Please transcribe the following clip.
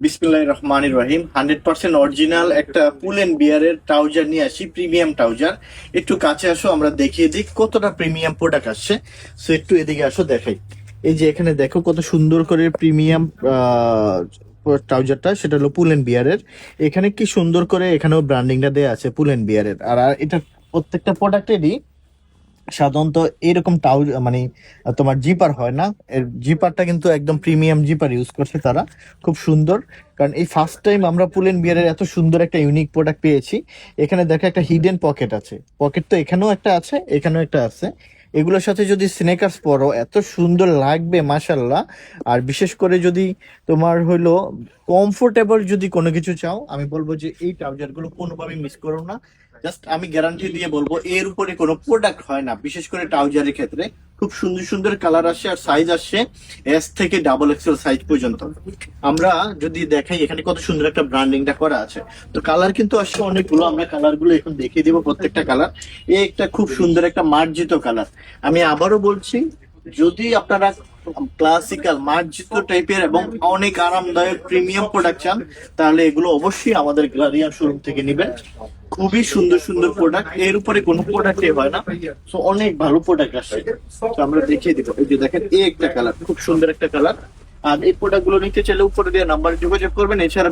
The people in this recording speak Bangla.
বিসমিল্লাহির রহমানির রহিম। 100% অরিজিনাল একটা পুল এন্ড বিয়ারের ট্রাউজার নিয়ে আসি, প্রিমিয়াম ট্রাউজার। একটু কাছে আসো, আমরা দেখিয়ে দিই কতটা প্রিমিয়াম প্রোডাক্ট আসছে। সো একটু এদিকে আসো, দেখাই। এই যে এখানে দেখো কত সুন্দর করে প্রিমিয়াম ট্রাউজারটা, সেটা হলো পুল এন্ড বিয়ারের। এখানে কি সুন্দর করে এখানেও ব্র্যান্ডিংটা দেওয়া আছে পুল এন্ড বিয়ারের। আর এটা প্রত্যেকটা প্রোডাক্টেরই সাধারণত এরকম মানে তোমার জিপার হয় না। এর জিপারটা কিন্তু একদম প্রিমিয়াম জিপার ইউজ করছে তারা, খুব সুন্দর। কারণ এই ফার্স্ট টাইম আমরা পুলেন বিয়ারের এত সুন্দর একটা ইউনিক প্রোডাক্ট পেয়েছি। এখানে দেখো একটা হিডেন পকেট আছে, পকেট তো এখানেও একটা আছে, এখানেও একটা আছে। এগুলোর সাথে যদি স্নেকার্স পরো এত সুন্দর লাগবে মাশাল্লাহ। আর বিশেষ করে যদি তোমার হইলো কমফোর্টেবল যদি কোনো কিছু চাও, আমি বলবো যে এই ট্রাউজার গুলো কোনোভাবেই মিস করো না। জাস্ট আমি গ্যারান্টি দিয়ে বলবো এর উপরে কোনো প্রোডাক্ট হয় না, বিশেষ করে ট্রাউজারের ক্ষেত্রে। খুব সুন্দর সুন্দর কালার আসছে, আর সাইজ আসছে এস থেকে ডাবল এক্সেল সাইজ পর্যন্ত। আমরা যদি দেখাই এখানে কত সুন্দর একটা ব্র্যান্ডিংটা করা আছে। তো কালার কিন্তু আসছে অনেকগুলো, আমরা কালার গুলো এখন দেখিয়ে দিব প্রত্যেকটা কালার। এই একটা খুব সুন্দর একটা মার্জিত কালার। আমি আবারও বলছি, যদি আপনারা ক্লাসিক্যাল মার্জিত টাইপের এবং অনেক আরামদায়ক প্রিমিয়াম প্রোডাক্ট চান, তাহলে এগুলো অবশ্যই আমাদের গ্যালারিয়া শোরুম থেকে নেবেন। খুবই সুন্দর সুন্দর প্রোডাক্ট, এর উপরে কোনো প্রোডাক্টই হয় না। তো অনেক ভালো প্রোডাক্ট আসছে। তো আমরা দেখিয়ে দিব। এই যে দেখেন, এই একটা কালার, খুব সুন্দর একটা কালার। আর এই প্রোডাক্ট গুলো নিতে চাইলে উপরে দিয়ে নাম্বারে যোগাযোগ করবেন। এছাড়া